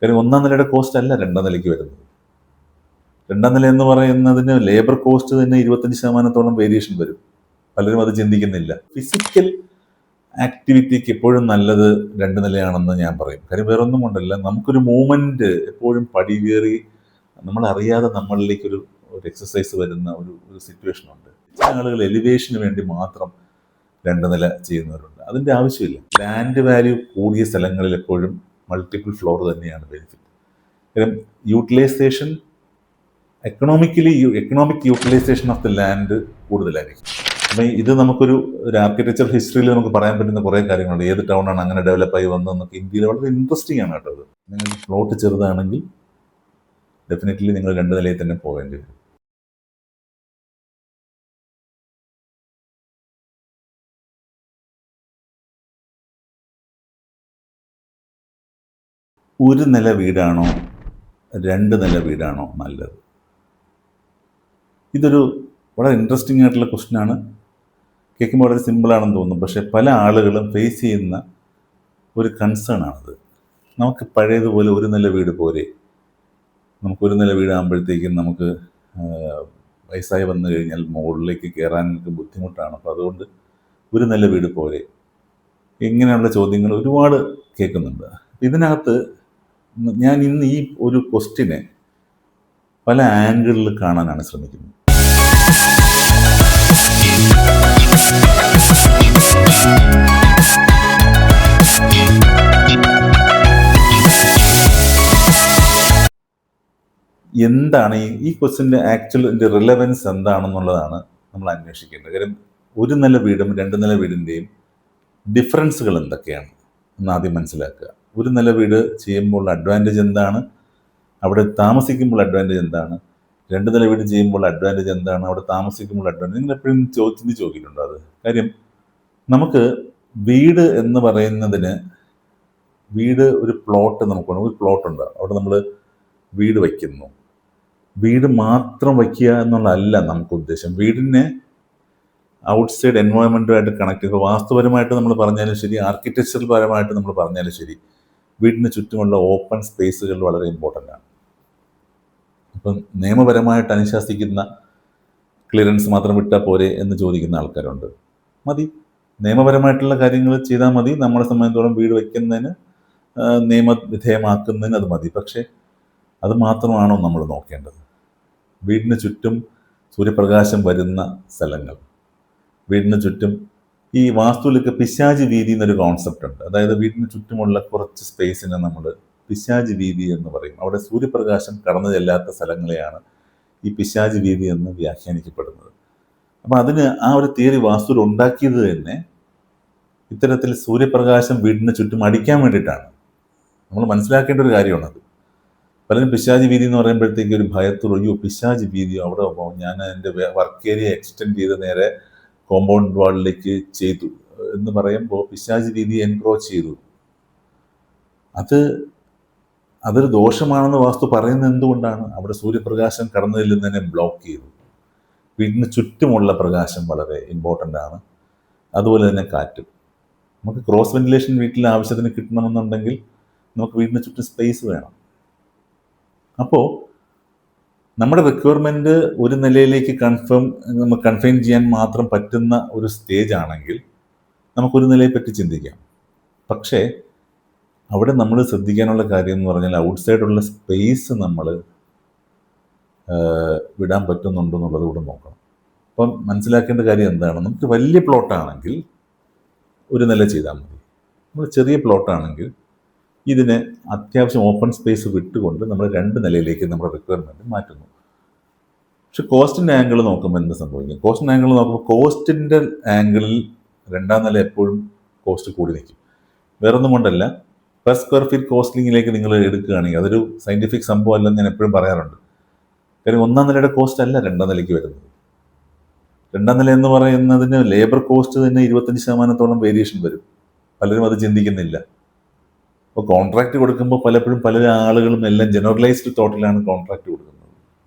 കാര്യം ഒന്നാം നിലയുടെ കോസ്റ്റ് അല്ല രണ്ടാം നിലയ്ക്ക് വരുന്നത്. രണ്ടാം നില എന്ന് പറയുന്നതിന് ലേബർ കോസ്റ്റ് തന്നെ 25% വേരിയേഷൻ വരും. പലരും അത് ചിന്തിക്കുന്നില്ല. ഫിസിക്കൽ ആക്ടിവിറ്റിക്ക് എപ്പോഴും നല്ലത് രണ്ട് നിലയാണെന്ന് ഞാൻ പറയും. കാര്യം വേറൊന്നും കൊണ്ടല്ല, നമുക്കൊരു മൂവ്മെന്റ് എപ്പോഴും പടി കയറി നമ്മളറിയാതെ നമ്മളിലേക്കൊരു എക്സസൈസ് വരുന്ന ഒരു സിറ്റുവേഷൻ ഉണ്ട്. ചില ആളുകൾ എലിവേഷന് വേണ്ടി മാത്രം രണ്ട് നില ചെയ്യുന്നവരുണ്ട്. അതിൻ്റെ ആവശ്യമില്ല. ലാൻഡ് വാല്യൂ കൂടിയ സ്ഥലങ്ങളിൽ എപ്പോഴും മൾട്ടിപ്പിൾ ഫ്ലോർ തന്നെയാണ് ബെനിഫിറ്റ്. കാര്യം utilisation economic utilisation of the land കൂടുതലായിരിക്കും. അപ്പം ഇത് നമുക്കൊരു ആർക്കിടെക്ചർ ഹിസ്റ്ററിയിൽ നമുക്ക് പറയാൻ പറ്റുന്ന കുറേ കാര്യങ്ങളുണ്ട്. ഏത് ടൗണാണ് അങ്ങനെ ഡെവലപ്പായി വന്നതെന്നൊക്കെ ഇന്ത്യയിൽ വളരെ ഇൻട്രസ്റ്റിംഗ് ആണ് കേട്ടോ. അത് നിങ്ങൾ പ്ലോട്ട് ചെറുതാണെങ്കിൽ ഡെഫിനറ്റ്ലി നിങ്ങൾ രണ്ട് നിലയിൽ തന്നെ പോകേണ്ടി വരും. ഒരു നില വീടാണോ രണ്ട് നില വീടാണോ നല്ലത്? ഇതൊരു വളരെ ഇൻട്രസ്റ്റിംഗ് ആയിട്ടുള്ള ക്വസ്റ്റ്യനാണ്. കേൾക്കുമ്പോൾ വളരെ സിമ്പിളാണെന്ന് തോന്നും, പക്ഷേ പല ആളുകളും ഫേസ് ചെയ്യുന്ന ഒരു കൺസേൺ ആണത്. നമുക്ക് പഴയതുപോലെ ഒരു നില വീട് പോരെ? നമുക്കൊരു നില വീടാകുമ്പോഴത്തേക്കും നമുക്ക് വയസ്സായി വന്നു കഴിഞ്ഞാൽ മുകളിലേക്ക് കയറാനൊക്കെ ബുദ്ധിമുട്ടാണ്. അപ്പോൾ അതുകൊണ്ട് ഒരു നില വീട് പോരെ? ഇങ്ങനെയുള്ള ചോദ്യങ്ങൾ ഒരുപാട് കേൾക്കുന്നുണ്ട്. ഇതിനകത്ത് ഞാൻ ഇന്ന് ഈ ഒരു ക്വസ്റ്റ്യനെ പല ആംഗിളിൽ കാണാനാണ് ശ്രമിക്കുന്നത്. എന്താണ് ഈ ക്വസ്റ്റ്യൻ്റെ ആക്ച്വൽ റിലവൻസ് എന്താണെന്നുള്ളതാണ് നമ്മൾ അന്വേഷിക്കേണ്ടത്. കാര്യം ഒരു നില വീടും രണ്ട് നില വീടിൻ്റെയും ഡിഫറൻസുകൾ എന്തൊക്കെയാണ് എന്ന് ആദ്യം മനസ്സിലാക്കുക. ഒരു നില വീട് ചെയ്യുമ്പോൾ അഡ്വാൻറ്റേജ് എന്താണ്, അവിടെ താമസിക്കുമ്പോൾ അഡ്വാൻറ്റേജ് എന്താണ്, രണ്ട് നില വീട് ചെയ്യുമ്പോൾ അഡ്വാൻറ്റേജ് എന്താണ്, അവിടെ താമസിക്കുമ്പോൾ അഡ്വാൻറ്റേജ്. നിങ്ങൾ എപ്പോഴും ചിന്തിച്ച് നോക്കിയിട്ടുണ്ടോ അത്? കാര്യം നമുക്ക് വീട് എന്ന് പറയുന്നതിന് വീട് ഒരു പ്ലോട്ട് നമുക്കുണ്ട്. ഒരു പ്ലോട്ടുണ്ട്, അവിടെ നമ്മൾ വീട് വയ്ക്കുന്നു. വീട് മാത്രം വയ്ക്കുക എന്നുള്ളതല്ല നമുക്ക് ഉദ്ദേശം. വീടിനെ ഔട്ട്സൈഡ് എൻവയോൺമെൻറ്റുമായിട്ട് കണക്ട് ചെയ്യുക. വാസ്തുപരമായിട്ട് നമ്മൾ പറഞ്ഞാലും ശരി, ആർക്കിടെക്ചറൽ പരമായിട്ട് നമ്മൾ പറഞ്ഞാലും ശരി, വീടിന് ചുറ്റുമുള്ള ഓപ്പൺ സ്പേസുകൾ വളരെ ഇമ്പോർട്ടൻ്റ് ആണ്. അപ്പം നിയമപരമായിട്ട് അനുശാസിക്കുന്ന ക്ലിയറൻസ് മാത്രം വിട്ടാൽ പോരെ എന്ന് ചോദിക്കുന്ന ആൾക്കാരുണ്ട്. മതി, നിയമപരമായിട്ടുള്ള കാര്യങ്ങൾ ചെയ്താൽ മതി. നമ്മളെ സംബന്ധിച്ചോളം വീട് വയ്ക്കുന്നതിന് നിയമവിധേയമാക്കുന്നതിന് അത് മതി. പക്ഷേ അത് മാത്രമാണോ നമ്മൾ നോക്കേണ്ടത്? വീടിന് ചുറ്റും സൂര്യപ്രകാശം വരുന്ന സ്ഥലങ്ങൾ, വീടിന് ചുറ്റും ഈ വാസ്തുവിലൊക്കെ പിശാചി വീതി എന്നൊരു കോൺസെപ്റ്റ് ഉണ്ട്. അതായത് വീടിന് ചുറ്റുമുള്ള കുറച്ച് സ്പേസിനെ നമ്മൾ പിശാചി വീതി എന്ന് പറയും. അവിടെ സൂര്യപ്രകാശം കടന്നു ചെല്ലാത്ത സ്ഥലങ്ങളെയാണ് ഈ പിശാചി വീതി എന്ന് വ്യാഖ്യാനിക്കപ്പെടുന്നത്. അപ്പം അതിന് ആ ഒരു തിയറി വാസ്തുവിൽ ഉണ്ടാക്കിയത് തന്നെ ഇത്തരത്തിൽ സൂര്യപ്രകാശം വീടിന് ചുറ്റും അടിക്കാൻ വേണ്ടിയിട്ടാണ്. നമ്മൾ മനസ്സിലാക്കേണ്ട ഒരു കാര്യമാണത്. പലരും പിശാചി വീതി എന്ന് പറയുമ്പോഴത്തേക്ക് ഒരു ഭയത്തോടൊയ്യോ പിശാചി വീതിയോ, അവിടെ ഞാൻ എൻ്റെ വർക്ക് ഏരിയ എക്സ്റ്റെൻഡ് ചെയ്ത് നേരെ കോമ്പൗണ്ട് വാളിലേക്ക് ചെയ്തു എന്ന് പറയുമ്പോൾ പിശാചി വീതി എൻക്രോച്ച് ചെയ്തു. അതൊരു ദോഷമാണെന്ന് വാസ്തു പറയുന്നത് എന്തുകൊണ്ടാണ്? അവിടെ സൂര്യപ്രകാശം കടന്നു ചെല്ലുന്നതിനെ ബ്ലോക്ക് ചെയ്തു. വീടിന് ചുറ്റുമുള്ള പ്രകാശം വളരെ ഇമ്പോർട്ടൻ്റ് ആണ്. അതുപോലെ തന്നെ കാറ്റും. നമുക്ക് ക്രോസ് വെന്റിലേഷൻ വീട്ടിൽ ആവശ്യത്തിന് കിട്ടണമെന്നുണ്ടെങ്കിൽ നമുക്ക് വീടിന് ചുറ്റും സ്പേസ് വേണം. അപ്പോൾ നമ്മുടെ റിക്വയർമെൻറ്റ് ഒരു നിലയിലേക്ക് നമുക്ക് കൺഫൈൻ ചെയ്യാൻ മാത്രം പറ്റുന്ന ഒരു സ്റ്റേജ് ആണെങ്കിൽ നമുക്കൊരു നിലയെ പറ്റി ചിന്തിക്കാം. പക്ഷേ അവിടെ നമ്മൾ ശ്രദ്ധിക്കാനുള്ള കാര്യം എന്ന് പറഞ്ഞാൽ ഔട്ട്സൈഡുള്ള സ്പേസ് നമ്മൾ വിടാൻ പറ്റുന്നുണ്ടോ എന്നുള്ളത് കൂടെ നോക്കണം. അപ്പം മനസ്സിലാക്കേണ്ട കാര്യം എന്താണ്? നമുക്ക് വലിയ പ്ലോട്ടാണെങ്കിൽ ഒരു നില ചെയ്താൽ മതി. നമ്മൾ ചെറിയ പ്ലോട്ടാണെങ്കിൽ ഇതിന് അത്യാവശ്യം ഓപ്പൺ സ്പേസ് വിട്ടുകൊണ്ട് നമ്മൾ രണ്ട് നിലയിലേക്ക് നമ്മുടെ റിക്വയർമെൻറ്റ് മാറ്റുന്നു. പക്ഷെ കോസ്റ്റിൻ്റെ ആംഗിൾ നോക്കുമ്പോൾ എന്ത് സംഭവിക്കും? കോസ്റ്റിൻ്റെ ആംഗിൾ നോക്കുമ്പോൾ കോസ്റ്റിൻ്റെ ആംഗിളിൽ രണ്ടാം നില എപ്പോഴും കോസ്റ്റ് കൂടി നിൽക്കും. വേറൊന്നും കൊണ്ടല്ല, പെർ സ്ക്വയർ ഫീറ്റ് കോസ്റ്റിങ്ങിലേക്ക് നിങ്ങൾ എടുക്കുകയാണെങ്കിൽ അതൊരു സയൻറ്റിഫിക് സംഭവം അല്ലെന്ന് ഞാൻ എപ്പോഴും പറയാറുണ്ട്. കാര്യം ഒന്നാം നിലയുടെ കോസ്റ്റ് അല്ല രണ്ടാം നിലയ്ക്ക് വരുന്നത്. രണ്ടാം നില എന്ന് പറയുന്നതിന് ലേബർ കോസ്റ്റ് തന്നെ 25% വേരിയേഷൻ വരും. പലരും അത് ചിന്തിക്കുന്നില്ല. അപ്പോൾ കോൺട്രാക്റ്റ് കൊടുക്കുമ്പോൾ പലപ്പോഴും പല ആളുകളും എല്ലാം ജനറലൈസ്ഡ് തോട്ടിലാണ് കോൺട്രാക്റ്റ് കൊടുക്കുന്നത്.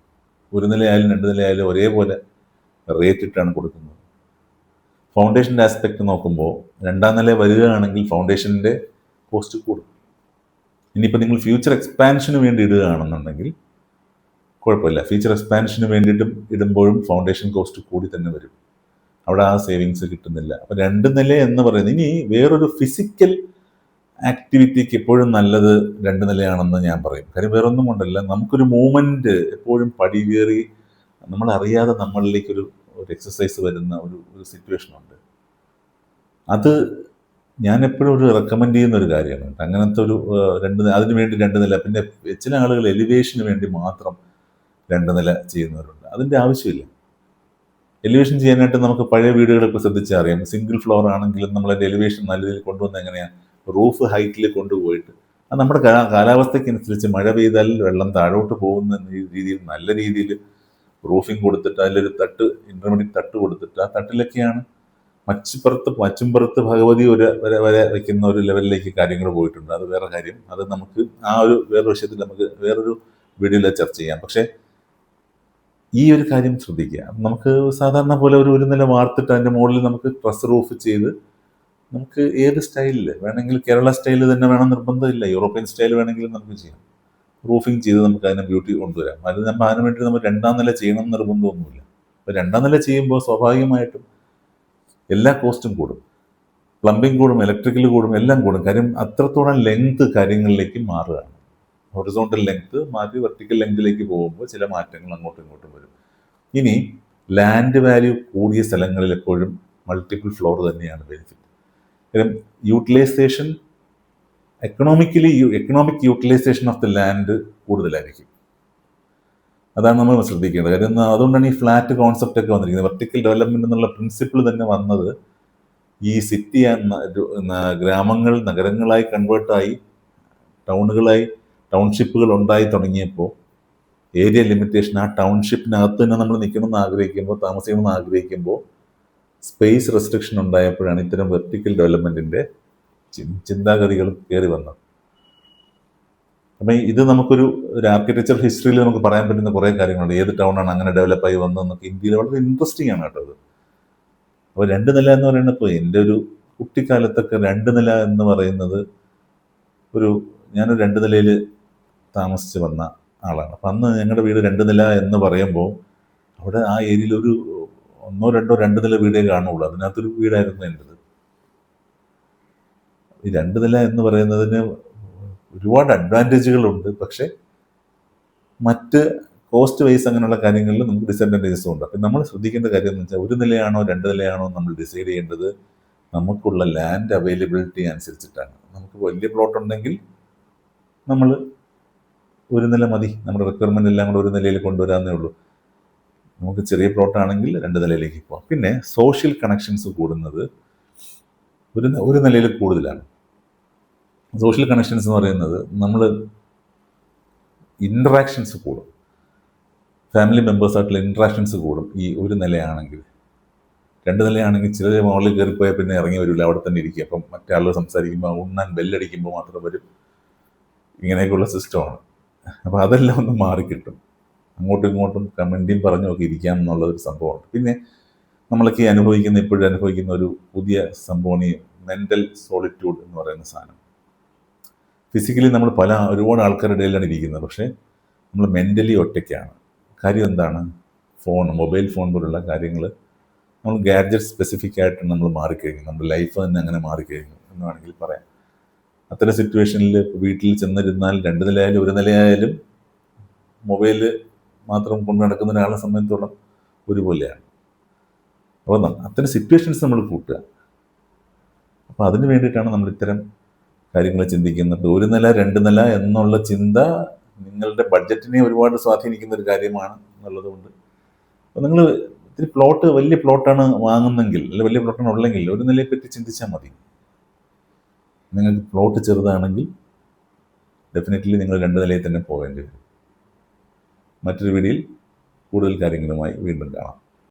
ഒരു നിലയായാലും രണ്ട് നിലയായാലും ഒരേപോലെ റേറ്റ് ഇട്ടാണ് കൊടുക്കുന്നത്. ഫൗണ്ടേഷൻ്റെ ആസ്പെക്റ്റ് നോക്കുമ്പോൾ രണ്ടാം നില വരികയാണെങ്കിൽ ഫൗണ്ടേഷൻ്റെ കോസ്റ്റ് കൂടും. ഇനിയിപ്പോൾ നിങ്ങൾ ഫ്യൂച്ചർ എക്സ്പാൻഷന് വേണ്ടി ഇടുകയാണെന്നുണ്ടെങ്കിൽ കുഴപ്പമില്ല. ഫ്യൂച്ചർ എക്സ്പാൻഷന് വേണ്ടിയിട്ടും ഇടുമ്പോഴും ഫൗണ്ടേഷൻ കോസ്റ്റ് കൂടി തന്നെ വരും. അവിടെ ആ സേവിങ്സ് കിട്ടുന്നില്ല. അപ്പോൾ 2 നില എന്ന് പറയുന്നത്, ഇനി വേറൊരു ഫിസിക്കൽ ആക്ടിവിറ്റിക്ക് എപ്പോഴും നല്ലത് 2 നിലയാണെന്ന് ഞാൻ പറയും. കാര്യം വേറൊന്നും കൊണ്ടല്ല, നമുക്കൊരു മൂവ്മെൻറ്റ് എപ്പോഴും പടി കയറി നമ്മളറിയാതെ നമ്മളിലേക്കൊരു എക്സസൈസ് വരുന്ന ഒരു സിറ്റുവേഷനുണ്ട്. അത് ഞാൻ എപ്പോഴും ഒരു റെക്കമെൻഡ് ചെയ്യുന്ന ഒരു കാര്യമാണ്. അങ്ങനത്തെ ഒരു അതിന് വേണ്ടി 2 നില. പിന്നെ ചില ആളുകൾ എലിവേഷന് വേണ്ടി മാത്രം 2 നില ചെയ്യുന്നവരുണ്ട്. അതിൻ്റെ ആവശ്യമില്ല. എലിവേഷൻ ചെയ്യാനായിട്ട് നമുക്ക് പഴയ വീടുകളൊക്കെ ശ്രദ്ധിച്ചാൽ അറിയാം. സിംഗിൾ ഫ്ലോർ ആണെങ്കിലും നമ്മളതിൻ്റെ എലിവേഷൻ നല്ല രീതിയിൽ കൊണ്ടുവന്ന് എങ്ങനെയാണ്, റൂഫ് ഹൈറ്റിൽ കൊണ്ടുപോയിട്ട് അത് നമ്മുടെ കാലാവസ്ഥയ്ക്കനുസരിച്ച് മഴ പെയ്താൽ വെള്ളം താഴോട്ട് പോകുന്ന രീതിയിൽ നല്ല രീതിയിൽ റൂഫിംഗ് കൊടുത്തിട്ട് അതിലൊരു തട്ട്, ഇൻ്റർമീഡിയറ്റ് തട്ട് കൊടുത്തിട്ട് ആ തട്ടിലൊക്കെയാണ് മച്ചുംപുറത്ത് ഭഗവതി വരെ വയ്ക്കുന്ന ഒരു ലെവലിലേക്ക് കാര്യങ്ങൾ പോയിട്ടുണ്ട്. അത് വേറെ കാര്യം. അത് നമുക്ക് വേറൊരു വിഷയത്തിൽ നമുക്ക് വേറൊരു വീഡിയോയിൽ ചർച്ച ചെയ്യാം. പക്ഷേ ഈ ഒരു കാര്യം ശ്രദ്ധിക്കുക. നമുക്ക് സാധാരണ പോലെ ഒരു നില വാർത്തിട്ട് അതിൻ്റെ മുകളിൽ നമുക്ക് ട്രസ് റൂഫ് ചെയ്ത് നമുക്ക് ഏത് സ്റ്റൈലിൽ വേണമെങ്കിൽ, കേരള സ്റ്റൈൽ തന്നെ വേണം നിർബന്ധമില്ല, യൂറോപ്യൻ സ്റ്റൈൽ വേണമെങ്കിലും നമുക്ക് ചെയ്യാം. റൂഫിംഗ് ചെയ്ത് നമുക്ക് അതിനെ ബ്യൂട്ടി കൊണ്ടുവരാം. അതിന് വേണ്ടി നമ്മൾ 2-ാം നില ചെയ്യണം എന്ന് നിർബന്ധമൊന്നുമില്ല. അപ്പോൾ 2-ാം നില ചെയ്യുമ്പോൾ സ്വാഭാവികമായിട്ടും എല്ലാ കോസ്റ്റും കൂടും. പ്ലംബിംഗ് കൂടും, ഇലക്ട്രിക്കൽ കൂടും, എല്ലാം കൂടും. കാര്യം അത്രത്തോളം ലെങ്ത് കാര്യങ്ങളിലേക്ക് മാറുകയാണ്. ഹൊറിസോണ്ടൽ ലെങ്ത് മാറ്റി വെർട്ടിക്കൽ ലെങ്തിലേക്ക് പോകുമ്പോൾ ചില മാറ്റങ്ങൾ അങ്ങോട്ടും ഇങ്ങോട്ടും വരും. ഇനി ലാൻഡ് വാല്യൂ കൂടിയ സ്ഥലങ്ങളിൽ എപ്പോഴും മൾട്ടിപ്പിൾ ഫ്ലോർ തന്നെയാണ് ബെനിഫിറ്റ്. കാര്യം utilisation, economic utilisation of the land കൂടുതലായിരിക്കും. അതാണ് നമ്മൾ ശ്രദ്ധിക്കേണ്ടത്. കാര്യം അതുകൊണ്ടാണ് ഈ ഫ്ലാറ്റ് കോൺസെപ്റ്റ് ഒക്കെ വന്നിരിക്കുന്നത്. വെർട്ടിക്കൽ ഡെവലപ്മെന്റ് എന്നുള്ള പ്രിൻസിപ്പിൾ തന്നെ വന്നത് ഈ സിറ്റി ഗ്രാമങ്ങൾ നഗരങ്ങളായി കൺവേർട്ടായി ടൗൺഷിപ്പുകൾ ഉണ്ടായി തുടങ്ങിയപ്പോൾ ഏരിയ ലിമിറ്റേഷൻ, ആ ടൗൺഷിപ്പിനകത്ത് തന്നെ നമ്മൾ നിൽക്കണമെന്ന് ആഗ്രഹിക്കുമ്പോൾ, താമസിക്കണമെന്ന് ആഗ്രഹിക്കുമ്പോൾ സ്പേസ് റെസ്ട്രിക്ഷൻ ഉണ്ടായപ്പോഴാണ് ഇത്തരം വെർട്ടിക്കൽ ഡെവലപ്മെൻറ്റിൻ്റെ ചിന്താഗതികൾ കയറി വന്നത്. അപ്പം ഇത് നമുക്കൊരു ആർക്കിടെക്ചർ ഹിസ്റ്ററിയിൽ നമുക്ക് പറയാൻ പറ്റുന്ന കുറേ കാര്യങ്ങളുണ്ട്. ഏത് ടൗണാണ് അങ്ങനെ ഡെവലപ്പായി വന്നതെന്നൊക്കെ ഇന്ത്യയിൽ വളരെ ഇൻട്രസ്റ്റിംഗ് ആണ് കേട്ടോ അത്. അപ്പോൾ 2 നില എന്ന് പറയുന്നത്, ഇപ്പോൾ എൻ്റെ ഒരു കുട്ടിക്കാലത്തൊക്കെ 2 നില എന്ന് പറയുന്നത് ഞാനൊരു 2 നിലയിൽ താമസിച്ച് വന്ന ആളാണ്. അപ്പം അന്ന് ഞങ്ങളുടെ വീട് 2 നില എന്ന് പറയുമ്പോൾ അവിടെ ആ ഏരിയയിൽ 1 2 2 നില വീടേ കാണുള്ളൂ. അതിനകത്തൊരു വീടായിരുന്നു എൻ്റെത്. ഈ 2 നില എന്ന് പറയുന്നതിന് ഒരുപാട് അഡ്വാൻറ്റേജുകളുണ്ട്. പക്ഷേ മറ്റ് കോസ്റ്റ് വൈസ് അങ്ങനെയുള്ള കാര്യങ്ങളിൽ നമുക്ക് ഡിസഡ്വാൻറ്റേജസും ഉണ്ട്. അപ്പം നമ്മൾ ശ്രദ്ധിക്കേണ്ട കാര്യം എന്ന് വെച്ചാൽ 1 നിലയാണോ 2 നിലയാണോ നമ്മൾ ഡിസൈഡ് ചെയ്യേണ്ടത് നമുക്കുള്ള ലാൻഡ് അവൈലബിലിറ്റി അനുസരിച്ചിട്ടാണ്. നമുക്ക് വലിയ പ്ലോട്ട് ഉണ്ടെങ്കിൽ നമ്മൾ 1 നില മതി, നമ്മുടെ റിക്വയർമെൻ്റ് എല്ലാം കൂടെ 1 നിലയിൽ കൊണ്ടുവരാമെന്നേ ഉള്ളൂ. നമുക്ക് ചെറിയ പ്ലോട്ടാണെങ്കിൽ 2 നിലയിലേക്ക് പോകാം. പിന്നെ സോഷ്യൽ കണക്ഷൻസ് കൂടുന്നത് ഒരു നിലയിൽ കൂടുതലാണ്. സോഷ്യൽ കണക്ഷൻസ് എന്ന് പറയുന്നത് നമ്മൾ ഇൻട്രാക്ഷൻസ് കൂടും, ഫാമിലി മെമ്പേഴ്സായിട്ടുള്ള ഇൻട്രാക്ഷൻസ് കൂടും ഈ 1 നിലയാണെങ്കിൽ. 2 നിലയാണെങ്കിൽ ചില മുകളിൽ കയറിപ്പോയാൽ പിന്നെ ഇറങ്ങി വരില്ല, അവിടെ തന്നെ ഇരിക്കുക. അപ്പം മറ്റേ ആളുകൾ സംസാരിക്കുമ്പോൾ ഉണ്ണാൻ ബെല്ലടിക്കുമ്പോൾ മാത്രം വരും. ഇങ്ങനെയൊക്കെയുള്ള സിസ്റ്റമാണ്. അപ്പോൾ അതെല്ലാം ഒന്ന് മാറിക്കിട്ടും. അങ്ങോട്ടും ഇങ്ങോട്ടും കമൻറ്റിയും പറഞ്ഞുമൊക്കെ ഇരിക്കാം എന്നുള്ളൊരു സംഭവമുണ്ട്. പിന്നെ നമ്മളൊക്കെ ഇപ്പോഴും അനുഭവിക്കുന്ന ഒരു പുതിയ സംഭവമാണ് ഈ മെൻ്റൽ സോളിറ്റ്യൂഡ് എന്ന് പറയുന്ന സാധനം. ഫിസിക്കലി നമ്മൾ ഒരുപാട് ആൾക്കാരുടെ ഇടയിലാണ് ഇരിക്കുന്നത്, പക്ഷേ നമ്മൾ മെൻ്റലി ഒറ്റയ്ക്കാണ്. കാര്യം എന്താണ്? മൊബൈൽ ഫോൺ പോലുള്ള കാര്യങ്ങൾ നമ്മൾ ഗാഡ്ജറ്റ് സ്പെസിഫിക് ആയിട്ട് നമ്മൾ മാറിക്കഴിഞ്ഞു. നമ്മുടെ ലൈഫ് തന്നെ അങ്ങനെ മാറിക്കഴിഞ്ഞു എന്ന് വേണമെങ്കിൽ പറയാം. അത്തരം സിറ്റുവേഷനിൽ വീട്ടിൽ ചെന്നിരുന്നാൽ 2 നിലയായാലും 1 നിലയായാലും മൊബൈൽ മാത്രം കൊണ്ടു നടക്കുന്ന ഒരാളെ സംബന്ധിച്ചോളം ഒരുപോലെയാണ്. അപ്പോൾ അത്തരം സിറ്റുവേഷൻസ് നമ്മൾ കൂട്ടുക. അപ്പോൾ അതിന് വേണ്ടിയിട്ടാണ് നമ്മൾ ഇത്തരം കാര്യങ്ങൾ ചിന്തിക്കുന്നത്. 1 നില 2 നില എന്നുള്ള ചിന്ത നിങ്ങളുടെ ബഡ്ജറ്റിനെ ഒരുപാട് സ്വാധീനിക്കുന്ന ഒരു കാര്യമാണ് എന്നുള്ളതുകൊണ്ട്, അപ്പോൾ നിങ്ങൾ ഇത്തിരി വലിയ പ്ലോട്ടാണ് വാങ്ങുന്നെങ്കിൽ, അല്ലെങ്കിൽ വലിയ പ്ലോട്ടാണ് ഉള്ളെങ്കിൽ 1 നിലയെ പറ്റി ചിന്തിച്ചാൽ മതി. നിങ്ങൾക്ക് പ്ലോട്ട് ചെറുതാണെങ്കിൽ ഡെഫിനറ്റ്ലി നിങ്ങൾ 2 നിലയിൽ തന്നെ പോകേണ്ടി വരും. മറ്റൊരു വീഡിയോയിൽ കൂടുതൽ കാര്യങ്ങളുമായി വീണ്ടും കാണാം.